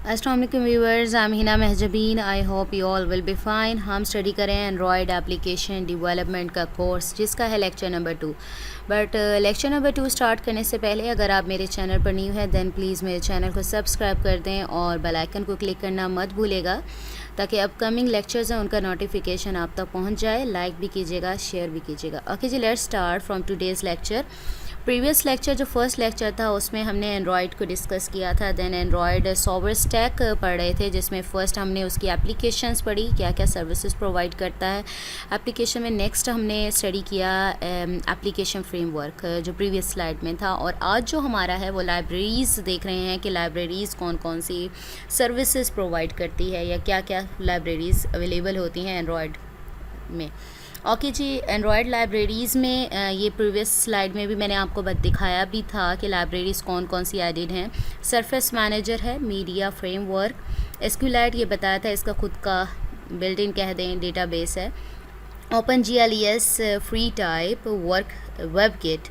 अस्सलाम वालेकुम viewers, I am Hina Mahjabeen. I hope you all will be fine. हम study करें एंड्रॉयड एप्लीकेशन डेवलपमेंट का कोर्स जिसका है lecture number 2। But lecture number 2 start करने से पहले अगर आप मेरे चैनल पर न्यू है दैन प्लीज़ मेरे चैनल को सब्सक्राइब कर दें और बेल आइकन को क्लिक करना मत भूलेगा ताकि अपकमिंग लेक्चर्स हैं उनका नोटिफिकेशन आप तक पहुंच जाए। लाइक भी कीजिएगा, शेयर भी कीजिएगा। ओके जी, let's start from today's lecture. Previous lecture जो फर्स्ट लेक्चर था उसमें हमने एंड्रॉयड को डिस्कस किया था। देन एंड्रॉयड सॉफ्टवेयर स्टैक पढ़ रहे थे जिसमें फ़र्स्ट हमने उसकी एप्लीकेशंस पढ़ी, क्या क्या सर्विसेज प्रोवाइड करता है एप्लीकेशन में। नेक्स्ट हमने स्टडी किया एप्लीकेशन फ्रेमवर्क जो प्रीवियस स्लाइड में था। और आज जो हमारा है वो लाइब्रेरीज़ देख रहे हैं कि लाइब्रेरीज़ कौन कौन सी सर्विसेज प्रोवाइड करती है या क्या क्या लाइब्रेरीज़ अवेलेबल होती हैं एंड्रॉयड में। ओके जी, एंड्रॉयड लाइब्रेरीज़ में ये प्रीवियस स्लाइड में भी मैंने आपको दिखाया भी था कि लाइब्रेरीज़ कौन कौन सी एडिड हैं। सरफेस मैनेजर है, मीडिया फ्रेमवर्क, एसक्यूएलाइट ये बताया था इसका खुद का बिल्ट इन कह दें डेटाबेस है। OpenGLES free type work, WebKit,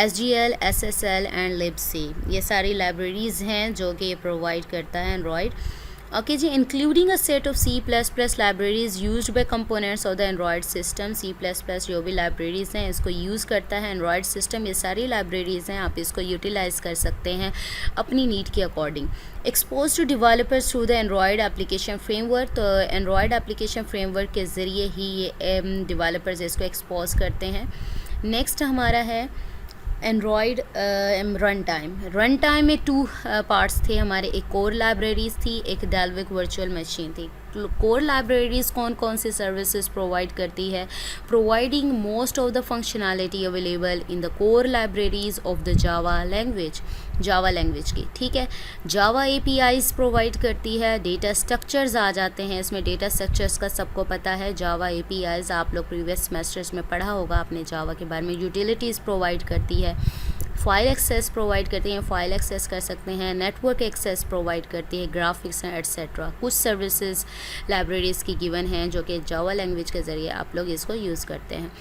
SGL, SSL and libc, ये सारी लाइब्रेरीज़ हैं जो कि ये प्रोवाइड करता है एंड्रॉयड। ओके जी, including a set of C++ libraries used by components of the Android system. C++ जो भी लाइब्रेरीज़ हैं इसको यूज़ करता है एंड्रॉयड सिस्टम। ये सारी लाइब्रेरीज़ हैं, आप इसको यूटिलाइज़ कर सकते हैं अपनी नीड के according. Expose to developers through the Android application framework, तो एंड्रॉयड एप्लीकेशन फ्रेमवर्क के ज़रिए ही ये डेवलपर्स इसको एक्सपोज करते हैं। नेक्स्ट हमारा है Android run time. Run time में 2 पार्ट्स थे हमारे, एक कोर लाइब्रेरीज़ थी, एक डेल्विक वर्चुअल मशीन थी। कोर लाइब्रेरीज़ कौन कौन सी सर्विसेज प्रोवाइड करती है? Providing most of the functionality available in the core libraries of the Java language, Java language की, ठीक है। जावा APIs प्रोवाइड करती है। डेटा स्ट्रक्चर्स आ जाते हैं इसमें, डेटा स्ट्रक्चर्स का सबको पता है। जावा APIs आप लोग प्रीवियस सेमेस्टर्स में पढ़ा होगा आपने जावा के बारे में। यूटिलिटीज़ प्रोवाइड करती है, फाइल एक्सेस प्रोवाइड करती हैं, फाइल एक्सेस कर सकते हैं, नेटवर्क एक्सेस प्रोवाइड करती है, ग्राफिक्स एट्सेट्रा। कुछ सर्विसेज लाइब्रेरीज़ की गिवन हैं जो कि जावा लैंग्वेज के ज़रिए आप लोग इसको यूज़ करते हैं।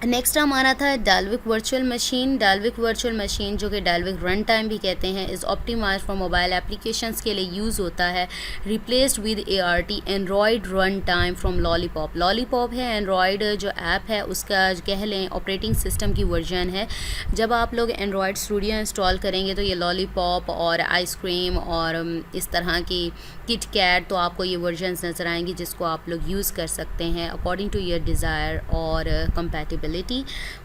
नेक्स्ट हमारा था Dalvik virtual machine. Dalvik virtual machine जो कि डेल्विक रन टाइम भी कहते हैं, is optimize for mobile applications के लिए यूज़ होता है। Replaced with ART Android run time from Lollipop. Lollipop है एंड्रॉयड जो ऐप है उसका कह लें ऑपरेटिंग सिस्टम की वर्जन है। जब आप लोग एंड्रॉयड स्टूडियो इंस्टॉल करेंगे तो ये लॉलीपॉप और आइसक्रीम और इस तरह की किट कैट, तो आपको ये वर्जन्स नज़र आएंगी जिसको आप लोग यूज़ कर सकते हैं अकॉर्डिंग टू योर डिज़ायर और compatibility.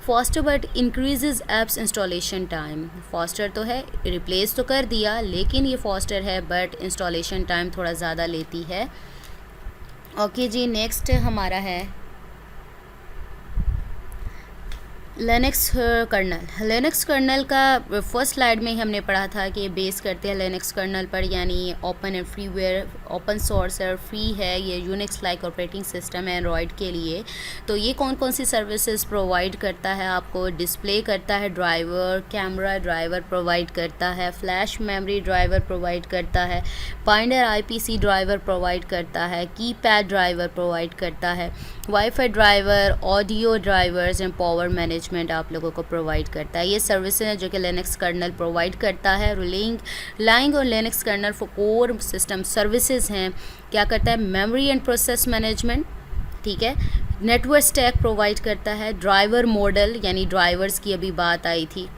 Faster but increases apps installation time. Faster तो है, रिप्लेस तो कर दिया लेकिन ये फास्टर है बट इंस्टॉलेशन टाइम थोड़ा ज़्यादा लेती है। ओके जी, नेक्स्ट हमारा है लिनक्स कर्नल। लिनक्स कर्नल का फर्स्ट स्लाइड में ही हमने पढ़ा था कि बेस करते हैं लिनक्स कर्नल पर, यानी open and freeware, open source और फ्री है। ये यूनिक्स लाइक ऑपरेटिंग सिस्टम है एंड्रॉयड के लिए। तो ये कौन कौन सी सर्विसेज प्रोवाइड करता है आपको? डिस्प्ले करता है ड्राइवर, कैमरा ड्राइवर प्रोवाइड करता है, फ्लैश मेमोरी ड्राइवर प्रोवाइड करता है, बाइंडर IPC ड्राइवर प्रोवाइड करता है, कीपैड ड्राइवर प्रोवाइड करता है, wifi driver, audio drivers and power management आप लोगों को प्रोवाइड करता है। ये सर्विसेज हैं जो कि लिनक्स कर्नल प्रोवाइड करता है। लाइंग और Linux kernel for core system services हैं। क्या करता है? मेमोरी एंड प्रोसेस मैनेजमेंट, ठीक है। नेटवर्क स्टैक प्रोवाइड करता है। ड्राइवर मॉडल, यानी ड्राइवर्स की अभी बात आई थी,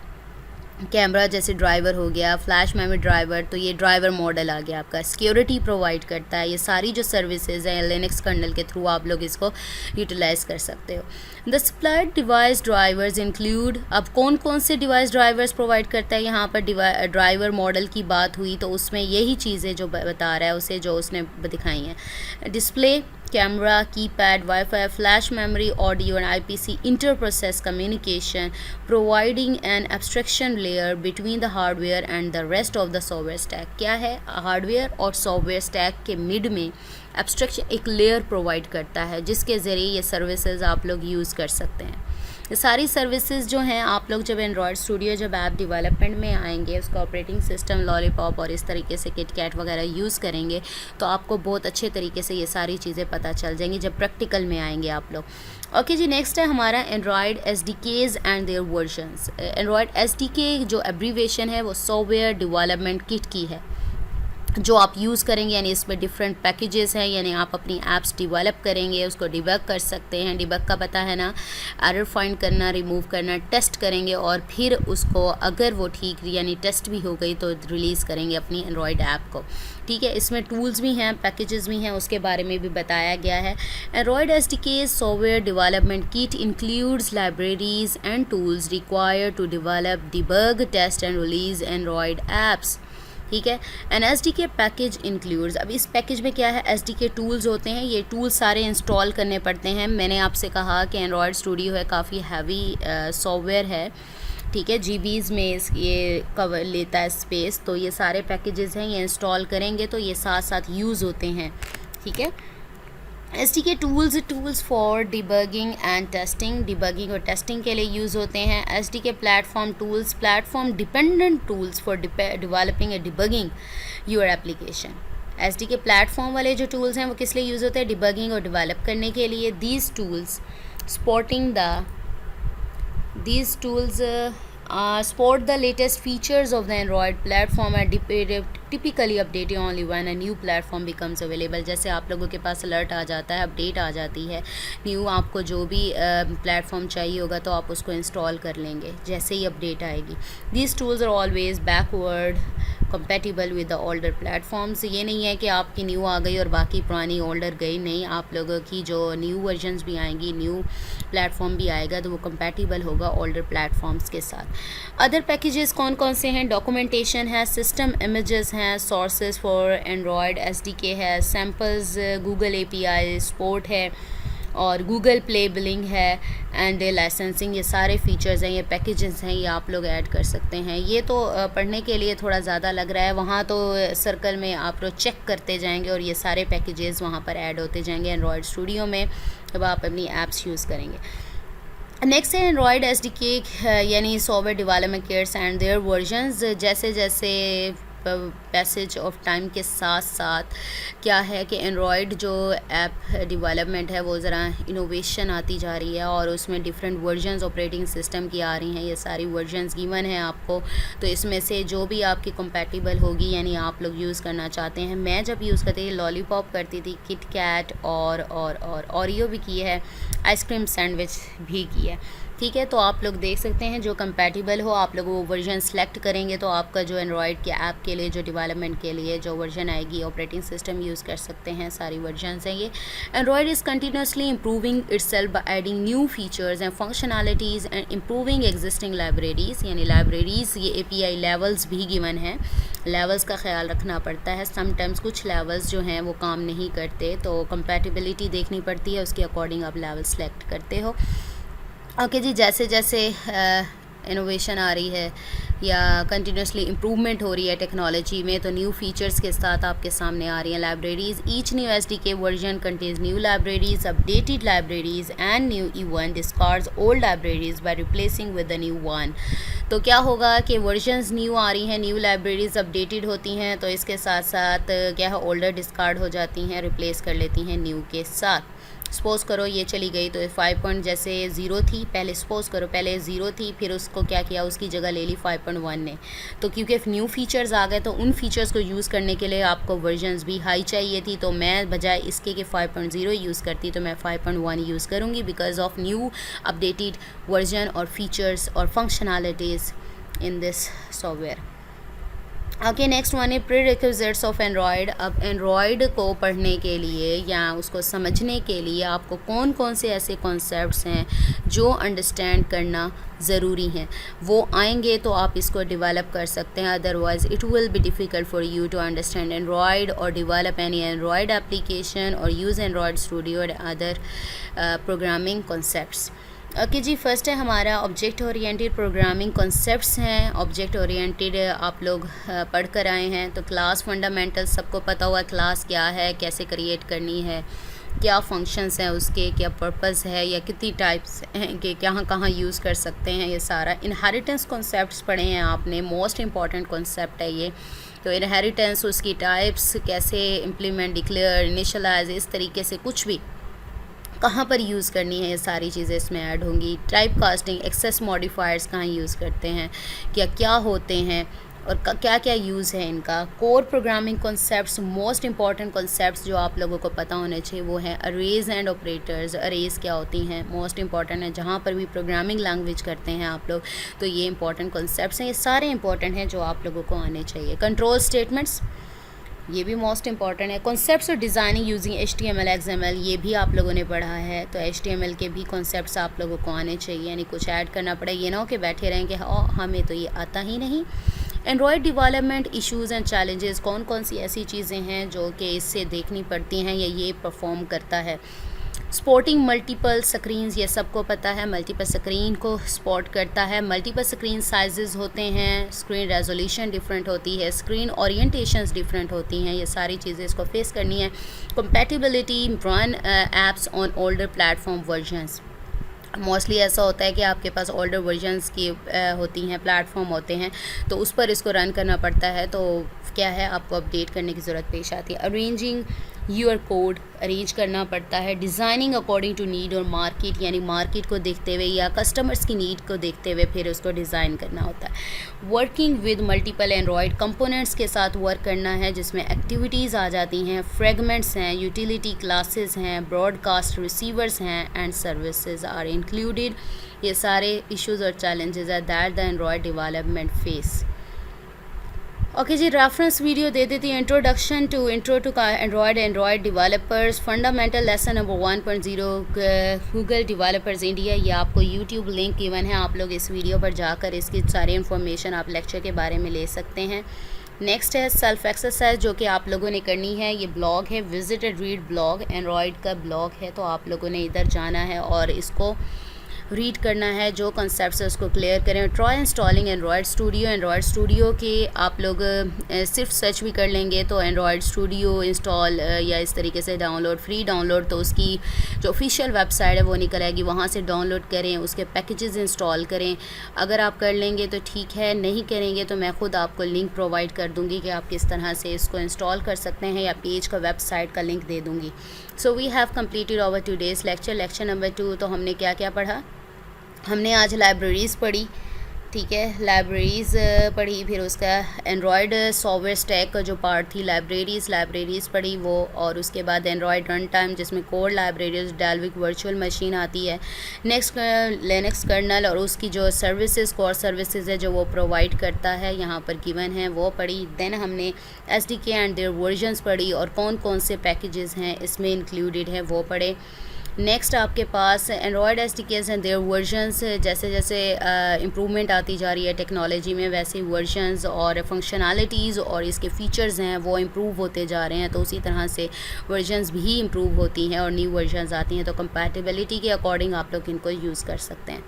कैमरा जैसे ड्राइवर हो गया, फ्लैश मेमोरी ड्राइवर, तो ये ड्राइवर मॉडल आ गया आपका। सिक्योरिटी प्रोवाइड करता है। ये सारी जो सर्विसेज हैं लिनक्स कर्नल के थ्रू आप लोग इसको यूटिलाइज़ कर सकते हो। The supplied device drivers include, अब कौन कौन से डिवाइस ड्राइवर्स प्रोवाइड करता है? यहाँ पर ड्राइवर मॉडल की बात हुई तो उसमें यही चीज़ें जो बता रहा है उसे जो उसने दिखाई हैं। Display, camera, keypad, wifi, flash memory, audio and IPC inter process communication, providing N abstraction layer between the hardware and the rest of the software stack. क्या है? हार्डवेयर और सॉफ्टवेयर स्टैक के मिड में एब्स्ट्रैक्शन एक layer provide करता है जिसके ज़रिए ये सर्विसेज आप लोग यूज़ कर सकते हैं। ये सारी सर्विसेज जो हैं आप लोग जब एंड्रॉयड स्टूडियो जब ऐप डेवलपमेंट में आएंगे, उसका ऑपरेटिंग सिस्टम लॉलीपॉप और इस तरीके से किट कैट वगैरह यूज़ करेंगे तो आपको बहुत अच्छे तरीके से ये सारी चीज़ें पता चल जाएंगी जब प्रैक्टिकल में आएंगे आप लोग। ओके जी, नेक्स्ट है हमारा Android SDKs and their versions. Android SDK जो एब्रीवेशन है वो सॉफ्टवेयर डेवलपमेंट किट की है। जो आप यूज़ करेंगे, यानी इसमें डिफरेंट पैकेजेस हैं, यानी आप अपनी ऐप्स डेवलप करेंगे, उसको डिबग कर सकते हैं। डिबग का पता है ना, एरर फाइंड करना, रिमूव करना, टेस्ट करेंगे और फिर उसको अगर वो ठीक यानी टेस्ट भी हो गई तो रिलीज़ करेंगे अपनी एंड्रॉयड ऐप को। ठीक है, इसमें टूल्स भी हैं, पैकेजेस भी हैं, उसके बारे में भी बताया गया है। Android SDK software development kit includes libraries and tools required to develop, debug, test and release Android apps. ठीक है, an S D K package includes, अब इस पैकेज में क्या है, एस डी के टूल्स होते हैं, ये टूल्स सारे इंस्टॉल करने पड़ते हैं। मैंने आपसे कहा कि एंड्रॉयड स्टूडियो है, काफ़ी हैवी सॉफ्टवेयर है। ठीक है, जीबीज़ में ये कवर लेता है स्पेस, तो ये सारे पैकेजेस हैं, ये इंस्टॉल करेंगे तो ये साथ साथ यूज़ होते हैं। ठीक है, SDK tools for debugging and testing, debugging और टेस्टिंग के लिए यूज़ होते हैं। SDK platform tools, platform dependent tools for developing and debugging your application. SDK platform वाले जो टूल्स हैं वो किस लिए यूज़ होते हैं, डिबगिंग और डेवलप करने के लिए। These tools support the latest features of the Android platform and typically updated only when a new platform becomes available। जैसे आप लोगों के पास अलर्ट आ जाता है, अपडेट आ जाती है, न्यू आपको जो भी प्लेटफॉर्म चाहिए होगा तो आप उसको इंस्टॉल कर लेंगे जैसे ही अपडेट आएगी। These tools are always backward compatible with the older platforms। ये नहीं है कि आपकी न्यू आ गई और बाकी पुरानी ओल्डर गई, नहीं, आप लोगों की जो न्यू वर्जन्स भी आएंगी, न्यू प्लेटफॉर्म भी आएगा तो वो कंपैटिबल होगा ओल्डर प्लेटफॉर्म्स के साथ। अदर पैकेजेस कौन कौन से हैं, डॉक्यूमेंटेशन है, सिस्टम इमेजेस हैं, सोर्सेज फॉर एंड्रॉयड एसडीके है, सैम्पल्स, गूगल एपीआई सपोर्ट है और गूगल प्ले बिलिंग है एंड लाइसेंसिंग, ये सारे फीचर्स हैं, ये पैकेजेस हैं, ये आप लोग ऐड कर सकते हैं। ये तो पढ़ने के लिए थोड़ा ज़्यादा लग रहा है, वहाँ तो सर्कल में आप लोग चेक करते जाएंगे और ये सारे पैकेजेस वहाँ पर ऐड होते जाएंगे एंड्रॉयड स्टूडियो में जब आप अपनी ऐप्स यूज़ करेंगे। नेक्स्ट है एंड्रॉयड एसडीके यानी software development kits and their versions. जैसे जैसे पैसेज ऑफ टाइम के साथ साथ क्या है कि एंड्रॉयड जो ऐप डेवलपमेंट है वो ज़रा इनोवेशन आती जा रही है और उसमें डिफरेंट वर्जन्स ऑपरेटिंग सिस्टम की आ रही हैं। ये सारी वर्जन्स गिवन है आपको, तो इसमें से जो भी आपकी कंपैटिबल होगी यानी आप लोग यूज़ करना चाहते हैं। मैं जब यूज़ करती थी लॉलीपॉप करती थी, किट कैट और ओरियो भी की है, आइसक्रीम सैंडविच भी की है। ठीक है, तो आप लोग देख सकते हैं जो कंपैटिबल हो आप लोग वो वर्जन सेलेक्ट करेंगे तो आपका जो एंड्रॉयड के ऐप के लिए जो डेवलपमेंट के लिए जो वर्जन आएगी ऑपरेटिंग सिस्टम यूज़ कर सकते हैं। सारी वर्जन्स हैं ये। Android is continuously improving itself by adding new features and functionalities and improving existing libraries, यानी लाइब्रेरीज़ ये API लेवल्स भी गिवन हैं, लेवल्स का ख्याल रखना पड़ता है। समटाइम्स कुछ लेवल्स जो हैं वो काम नहीं करते तो कंपैटिबिलिटी देखनी पड़ती है, उसके अकॉर्डिंग आप लेवल सेलेक्ट करते हो। ओके जी, जैसे जैसे इनोवेशन आ रही है या कंटिन्यूसली इम्प्रूवमेंट हो रही है टेक्नोलॉजी में तो न्यू फीचर्स के साथ आपके सामने आ रही हैं libraries. Each new SDK version contains new libraries, updated libraries and new even discards old libraries by replacing with the new one. तो क्या होगा कि वर्जन्स न्यू आ रही हैं, न्यू लाइब्रेरीज अपडेटेड होती हैं, तो इसके साथ साथ क्या है ओल्डर डिस्कार्ड हो जाती हैं, रिप्लेस कर लेती हैं न्यू के साथ। सपोज़ करो ये चली गई तो 5 जैसे 0 थी पहले, सपोज़ करो पहले 0 थी, फिर उसको क्या किया उसकी जगह ले ली 5.1 ने। तो क्योंकि न्यू फीचर्स आ गए तो उन फीचर्स को यूज़ करने के लिए आपको वर्जन्स भी हाई चाहिए थी, तो मैं बजाय इसके कि 5.0 यूज़ करती तो मैं 5.1 यूज़ करूँगी because of new updated version और फीचर्स और functionalities in this software. Okay, next one है प्रीरिक्विजिट्स ऑफ एंड्रॉयड। अब एंड्रॉयड को पढ़ने के लिए या उसको समझने के लिए आपको कौन कौन से ऐसे कॉन्सेप्ट्स हैं जो अंडरस्टैंड करना ज़रूरी हैं, वो आएंगे तो आप इसको डेवलप कर सकते हैं, otherwise it will be difficult for you to understand Android और डेवलप एनी एंड्रॉयड एप्लीकेशन और यूज़ एंड्रॉयड स्टूडियो और अदर प्रोग्रामिंग कॉन्सेप्ट्स। ओके जी, फर्स्ट है हमारा ऑब्जेक्ट ओरिएंटेड प्रोग्रामिंग कॉन्सेप्ट्स हैं। ऑब्जेक्ट ओरिएंटेड आप लोग पढ़ कर आए हैं तो क्लास फंडामेंटल सबको पता हुआ क्लास क्या है, कैसे क्रिएट करनी है, क्या फंक्शंस हैं उसके, क्या पर्पस है या कितनी टाइप्स हैं कि कहाँ कहाँ यूज़ कर सकते हैं, ये सारा। इनहेरिटेंस कॉन्सेप्ट्स पढ़े हैं आपने, मोस्ट इंपॉर्टेंट कॉन्सेप्ट है ये। तो इनहेरिटेंस, उसकी टाइप्स, कैसे इम्प्लीमेंट, डिक्लेयर, इनिशियलाइज, इस तरीके से कुछ भी कहाँ पर यूज़ करनी है ये सारी चीज़ें इसमें ऐड होंगी। टाइप कास्टिंग, एक्सेस मॉडिफायर्स कहाँ यूज़ करते हैं, क्या क्या होते हैं, और क्या क्या यूज़ है इनका। Core programming concepts, most important concepts जो आप लोगों को पता होने चाहिए वो हैं अरेज एंड ऑपरेटर्स। अरेज क्या होती हैं, मोस्ट इंपॉर्टेंट है, जहाँ पर भी प्रोग्रामिंग लैंग्वेज करते हैं आप लोग तो ये इंपॉर्टेंट कॉन्सेप्ट्स हैं, ये सारे इंपॉर्टेंट हैं जो आप लोगों को आने चाहिए। कंट्रोल स्टेटमेंट्स, ये भी मोस्ट इंपॉर्टेंट है। कॉन्सेप्ट्स और डिज़ाइनिंग यूजिंग HTML XML, ये भी आप लोगों ने पढ़ा है, तो HTML के भी कॉन्सेप्ट्स आप लोगों को आने चाहिए, यानी कुछ ऐड करना पड़े, ये ना हो कि बैठे रहें कि हाँ हमें तो ये आता ही नहीं। Android development issues and challenges, कौन कौन सी ऐसी चीज़ें हैं जो कि इससे देखनी पड़ती हैं या ये परफॉर्म करता है। स्पोर्टिंग मल्टीपल स्क्रीन्स, ये सबको पता है, मल्टीपल स्क्रीन को सपोर्ट करता है। मल्टीपल स्क्रीन साइजेस होते हैं, स्क्रीन रेजोल्यूशन डिफरेंट होती है, स्क्रीन ओरिएंटेशंस डिफरेंट होती हैं, ये सारी चीज़ें इसको फेस करनी है। Compatibility run apps on older platform versions, mostly ऐसा होता है कि आपके पास ओल्डर वर्जन्स की होती हैं, प्लेटफॉर्म होते हैं, तो उस पर इसको रन करना पड़ता है, तो क्या है आपको अपडेट करने की ज़रूरत पेश आती है। अरेंजिंग यूर कोड, अरेंज करना पड़ता है। डिज़ाइनिंग अकॉर्डिंग टू नीड और मार्केट, यानी मार्केट को देखते हुए या कस्टमर्स की नीड को देखते हुए फिर उसको डिज़ाइन करना होता है। Working with multiple Android components के साथ वर्क करना है, जिसमें एक्टिविटीज़ आ जाती हैं, फ्रेगमेंट्स हैं, यूटिलिटी क्लासेस हैं, ब्रॉडकास्ट रिसीवर्स हैं एंड सर्विसेज आर इंक्लूडेड। ये सारे इश्यूज़ और चैलेंजेस है that the Android development face. Okay जी, रेफरेंस वीडियो दे देती है। Intro to Android developers, fundamental lesson number 1.0 Google developers India, ये आपको यूट्यूब लिंक गिवन है, आप लोग इस वीडियो पर जाकर इसकी सारी इन्फॉर्मेशन आप लेक्चर के बारे में ले सकते हैं। नेक्स्ट है सेल्फ एक्सरसाइज जो कि आप लोगों ने करनी है, ये ब्लॉग है visit and read blog, Android का ब्लॉग है, तो आप लोगों ने इधर जाना है और इसको रीड करना है, जो कॉन्सेप्ट्स है उसको क्लियर करें। ट्राई इंस्टॉलिंग एंड्रॉयड स्टूडियो के आप लोग सिर्फ सर्च भी कर लेंगे तो एंड्रॉयड स्टूडियो इंस्टॉल या इस तरीके से डाउनलोड, फ्री डाउनलोड, तो उसकी जो ऑफिशियल वेबसाइट है वो निकल आएगी, वहाँ से डाउनलोड करें, उसके पैकेजेस इंस्टॉल करें। अगर आप कर लेंगे तो ठीक है, नहीं करेंगे तो मैं ख़ुद आपको लिंक प्रोवाइड कर दूँगी कि आप किस तरह से इसको इंस्टॉल कर सकते हैं, या पेज का वेबसाइट का लिंक दे दूँगी। So we have completed our today's lecture number 2। तो हमने क्या क्या पढ़ा, हमने आज लाइब्रेरीज़ पढ़ी, ठीक है, लाइब्रेरीज़ पढ़ी, फिर उसका एंड्रॉयड सॉफ्टवेयर स्टैक का जो पार्ट थी लाइब्रेरीज़ पढ़ी वो, और उसके बाद एंड्रॉयड रन टाइम जिसमें core libraries, Dalvik virtual machine आती है। नेक्स्ट लिनक्स कर्नल और उसकी जो सर्विसेज, कोर सर्विसेज है जो वो प्रोवाइड करता है, यहाँ पर गिवन है, वो पढ़ी। देन हमने SDK एंड देयर वर्जन्स पढ़ी और कौन कौन से पैकेजेस हैं इसमें इंक्लूडेड है वो पढ़े। नेक्स्ट आपके पास Android SDKs and their versions, जैसे जैसे इम्प्रूवमेंट आती जा रही है टेक्नोलॉजी में, वैसे वर्जन्स और फंक्शनैलिटीज़ और इसके फ़ीचर्स हैं वो इम्प्रूव होते जा रहे हैं, तो उसी तरह से वर्जन्स भी इम्प्रूव होती हैं और न्यू वर्जन्स आती हैं, तो कंपैटिबिलिटी के अकॉर्डिंग आप लोग इनको यूज़ कर सकते हैं।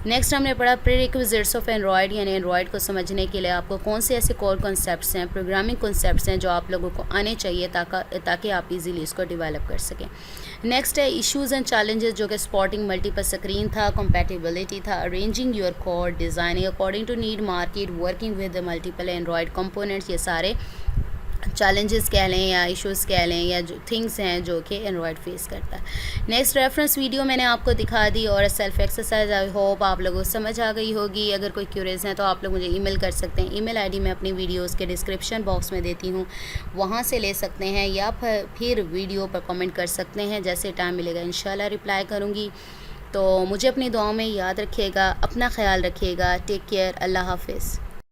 नेक्स्ट हमने पढ़ा प्रीरिक्विजिट्स ऑफ एंड्रॉयड, यानी एंड्रॉयड को समझने के लिए आपको कौन से ऐसे कोर कॉन्सेप्ट्स हैं, प्रोग्रामिंग कॉन्सेप्ट्स हैं जो आप लोगों को आने चाहिए ताकि आप इजीली इसको डेवलप कर सकें। नेक्स्ट है इश्यूज़ एंड चैलेंजेस जो कि स्पॉटिंग मल्टीपल स्क्रीन था, कंपैटिबिलिटी था, arranging your code, designing according to need market, working with multiple Android components, ये सारे चैलेंजेस कह लें या इश्यूज़ कह लें या जो थिंग्स हैं जो कि एंड्रॉयड फेस करता है। नेक्स्ट रेफरेंस वीडियो मैंने आपको दिखा दी और सेल्फ एक्सरसाइज आई होप आप लोगों को समझ आ गई होगी। अगर कोई क्यूरीज हैं तो आप लोग मुझे ईमेल कर सकते हैं, ईमेल आईडी मैं अपनी वीडियोस के डिस्क्रिप्शन बॉक्स में देती हूँ, वहाँ से ले सकते हैं, या फिर वीडियो पर कमेंट कर सकते हैं, जैसे टाइम मिलेगा इंशाल्लाह रिप्लाई करूँगी। तो मुझे अपनी दुआओं में याद रखिएगा, अपना ख्याल रखिएगा, टेक केयर, अल्लाह हाफिज़।